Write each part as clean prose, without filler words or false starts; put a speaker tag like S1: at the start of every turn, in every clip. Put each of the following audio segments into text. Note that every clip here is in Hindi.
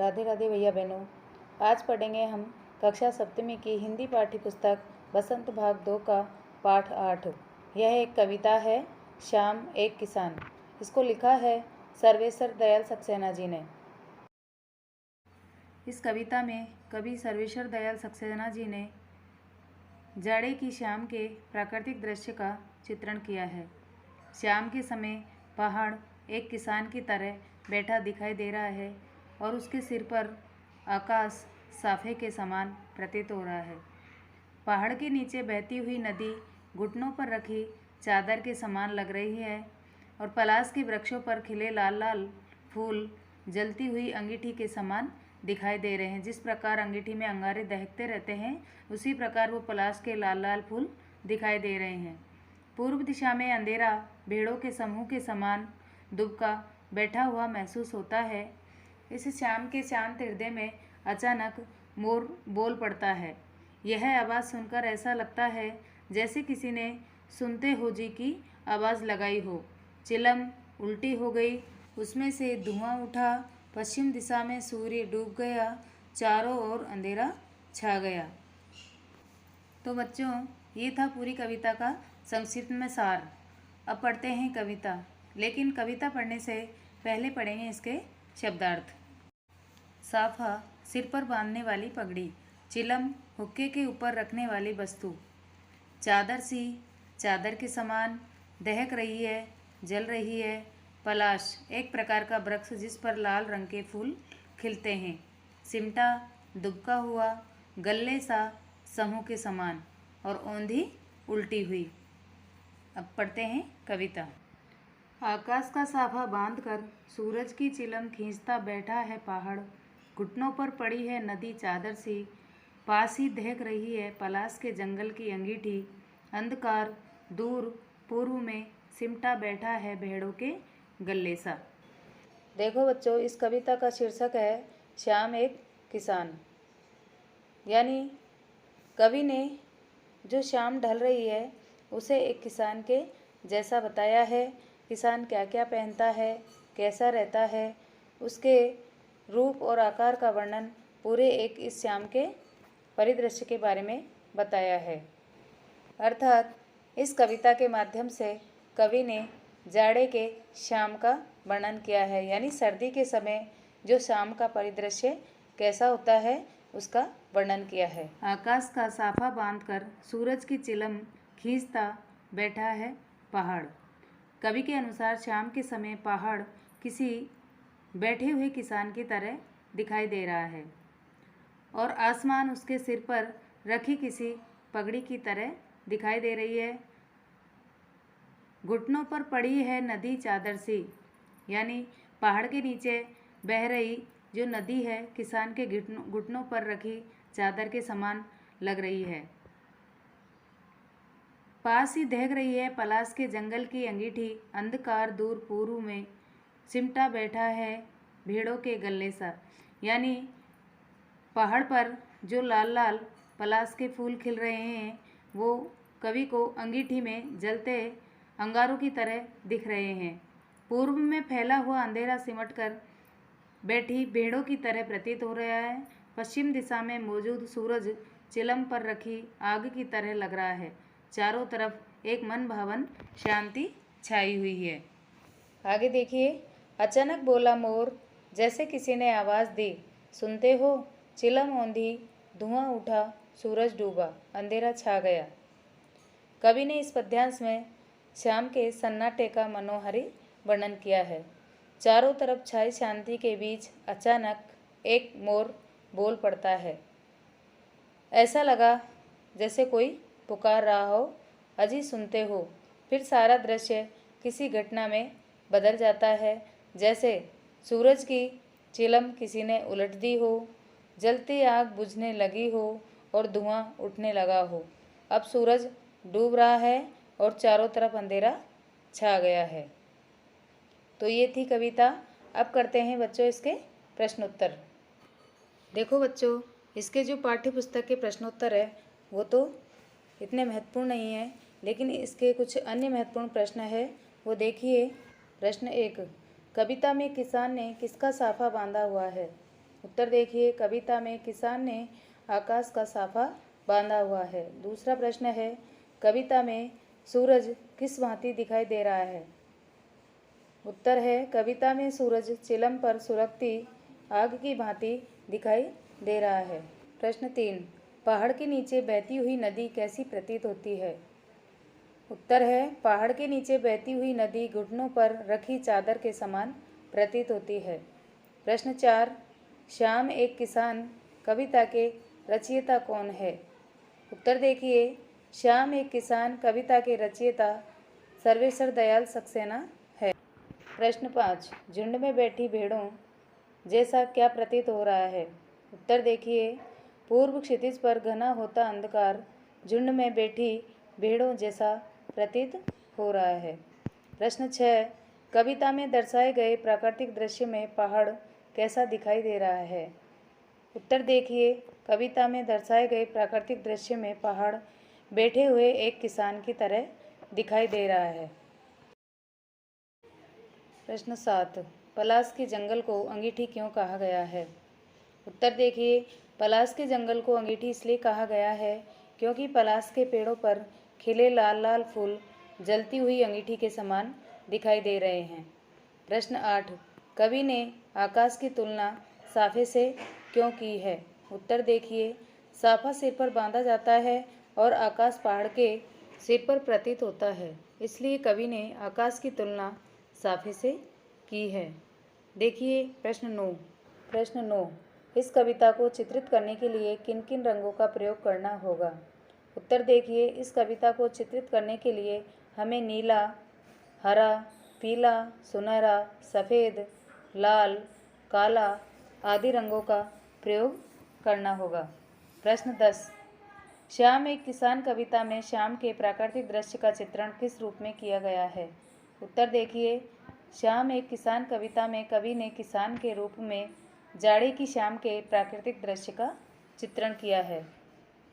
S1: राधे राधे भैया बहनों। आज पढ़ेंगे हम कक्षा सप्तमी की हिंदी पाठ्य पुस्तक बसंत भाग 2 का पाठ 8। यह एक कविता है, श्याम एक किसान। इसको लिखा है सर्वेश्वर दयाल सक्सेना जी ने। इस कविता में कवि सर्वेश्वर दयाल सक्सेना जी ने जाड़े की शाम के प्राकृतिक दृश्य का चित्रण किया है। शाम के समय पहाड़ एक किसान की तरह बैठा दिखाई दे रहा है और उसके सिर पर आकाश साफे के समान प्रतीत हो रहा है। पहाड़ के नीचे बहती हुई नदी घुटनों पर रखी चादर के समान लग रही है और पलाश के वृक्षों पर खिले लाल लाल फूल जलती हुई अंगीठी के समान दिखाई दे रहे हैं। जिस प्रकार अंगीठी में अंगारे दहकते रहते हैं, उसी प्रकार वो पलाश के लाल लाल फूल दिखाई दे रहे हैं। पूर्व दिशा में अंधेरा भेड़ों के समूह के समान दुबका बैठा हुआ महसूस होता है। इस शाम के शांत हृदय में अचानक मोर बोल पड़ता है। यह आवाज़ सुनकर ऐसा लगता है जैसे किसी ने सुनते हो जी की आवाज़ लगाई हो। चिलम उल्टी हो गई, उसमें से धुआं उठा, पश्चिम दिशा में सूर्य डूब गया, चारों ओर अंधेरा छा गया। तो बच्चों, ये था पूरी कविता का संक्षिप्त में सार। अब पढ़ते हैं कविता, लेकिन कविता पढ़ने से पहले पढ़ेंगे इसके शब्दार्थ। साफा सिर पर बांधने वाली पगड़ी, चिलम हुक्के के ऊपर रखने वाली वस्तु, चादर सी चादर के समान दहक रही है, जल रही है। पलाश एक प्रकार का वृक्ष जिस पर लाल रंग के फूल खिलते हैं। सिमटा दुबका हुआ, गल्ले सा समूह के समान, और औंधी उल्टी हुई। अब पढ़ते हैं कविता। आकाश का साफा बांधकर सूरज की चिलम खींचता बैठा है पहाड़, घुटनों पर पड़ी है नदी चादर सी, पास ही दहक रही है पलाश के जंगल की अंगीठी। अंधकार दूर पूर्व में सिमटा बैठा है भेड़ों के गल्ले सा। देखो बच्चों, इस कविता का शीर्षक है श्याम एक किसान। यानी कवि ने जो शाम ढल रही है उसे एक किसान के जैसा बताया है। किसान क्या क्या पहनता है, कैसा रहता है, उसके रूप और आकार का वर्णन पूरे एक इस शाम के परिदृश्य के बारे में बताया है। अर्थात इस कविता के माध्यम से कवि ने जाड़े के शाम का वर्णन किया है। यानी सर्दी के समय जो शाम का परिदृश्य कैसा होता है उसका वर्णन किया है। आकाश का साफा बांधकर सूरज की चिलम खींचता बैठा है पहाड़। कवि के अनुसार शाम के समय पहाड़ किसी बैठे हुए किसान की तरह दिखाई दे रहा है और आसमान उसके सिर पर रखी किसी पगड़ी की तरह दिखाई दे रही है। घुटनों पर पड़ी है नदी चादर सी, यानी पहाड़ के नीचे बह रही जो नदी है किसान के घुटनों पर रखी चादर के समान लग रही है। पास ही दहक रही है पलाश के जंगल की अंगीठी। अंधकार दूर पूर्व में सिमटा बैठा है भेड़ों के गल्ले सा, यानी पहाड़ पर जो लाल लाल पलाश के फूल खिल रहे हैं वो कवि को अंगीठी में जलते अंगारों की तरह दिख रहे हैं। पूर्व में फैला हुआ अंधेरा सिमट कर बैठी भेड़ों की तरह प्रतीत हो रहा है। पश्चिम दिशा में मौजूद सूरज चिलम पर रखी आग की तरह लग रहा है। चारों तरफ एक मन भावन शांति छाई हुई है। आगे देखिए। अचानक बोला मोर, जैसे किसी ने आवाज़ दी, सुनते हो? चिलम औंधी, धुआं उठा, सूरज डूबा, अंधेरा छा गया। कवि ने इस पद्यांश में शाम के सन्नाटे का मनोहारी वर्णन किया है। चारों तरफ छाई शांति के बीच अचानक एक मोर बोल पड़ता है। ऐसा लगा जैसे कोई पुकार रहा हो, अजी सुनते हो? फिर सारा दृश्य किसी घटना में बदल जाता है, जैसे सूरज की चिलम किसी ने उलट दी हो, जलती आग बुझने लगी हो और धुआं उठने लगा हो। अब सूरज डूब रहा है और चारों तरफ अंधेरा छा गया है। तो ये थी कविता। अब करते हैं बच्चों इसके प्रश्नोत्तर। देखो बच्चों, इसके जो पाठ्य पुस्तक के प्रश्नोत्तर है वो तो इतने महत्वपूर्ण नहीं है, लेकिन इसके कुछ अन्य महत्वपूर्ण प्रश्न है वो देखिए। प्रश्न 1, कविता में किसान ने किसका साफा बांधा हुआ है? उत्तर देखिए, कविता में किसान ने आकाश का साफा बांधा हुआ है। दूसरा प्रश्न है, कविता में सूरज किस भांति दिखाई दे रहा है? उत्तर है, कविता में सूरज चिलम पर सुलगती आग की भांति दिखाई दे रहा है। प्रश्न 3, पहाड़ के नीचे बहती हुई नदी कैसी प्रतीत होती है? उत्तर है, पहाड़ के नीचे बहती हुई नदी घुटनों पर रखी चादर के समान प्रतीत होती है। प्रश्न 4, श्याम एक किसान कविता के रचयिता कौन है? उत्तर देखिए, श्याम एक किसान कविता के रचयिता सर्वेश्वर दयाल सक्सेना है। प्रश्न 5, झुंड में बैठी भेड़ों जैसा क्या प्रतीत हो रहा है? उत्तर देखिए, पूर्व क्षितिज पर घना होता अंधकार झुंड में बैठी भेड़ों जैसा प्रतीत हो रहा है। प्रश्न 6, कविता में दर्शाए गए प्राकृतिक दृश्य में पहाड़ कैसा दिखाई दे रहा है? उत्तर देखिए, कविता में दर्शाए गए प्राकृतिक दृश्य में पहाड़ बैठे हुए एक किसान की तरह दिखाई दे रहा है। प्रश्न 7, पलाश के जंगल को अंगीठी क्यों कहा गया है? उत्तर देखिए, पलाश के जंगल को अंगीठी इसलिए कहा गया है क्योंकि पलाश के पेड़ों पर खिले लाल लाल फूल जलती हुई अंगीठी के समान दिखाई दे रहे हैं। प्रश्न 8, कवि ने आकाश की तुलना साफे से क्यों की है? उत्तर देखिए, साफा सिर पर बांधा जाता है और आकाश पहाड़ के सिर पर प्रतीत होता है, इसलिए कवि ने आकाश की तुलना साफे से की है। देखिए प्रश्न 9, इस कविता को चित्रित करने के लिए किन किन रंगों का प्रयोग करना होगा? उत्तर देखिए, इस कविता को चित्रित करने के लिए हमें नीला, हरा, पीला, सुनहरा, सफ़ेद, लाल, काला आदि रंगों का प्रयोग करना होगा। प्रश्न 10, श्याम एक किसान कविता में श्याम के प्राकृतिक दृश्य का चित्रण किस रूप में किया गया है? उत्तर देखिए, श्याम एक किसान कविता में कवि ने किसान के रूप में जाड़े की शाम के प्राकृतिक दृश्य का चित्रण किया है।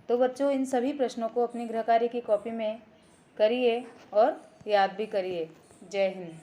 S1: तो बच्चों, इन सभी प्रश्नों को अपनी गृह कार्य की कॉपी में करिए और याद भी करिए। जय हिंद।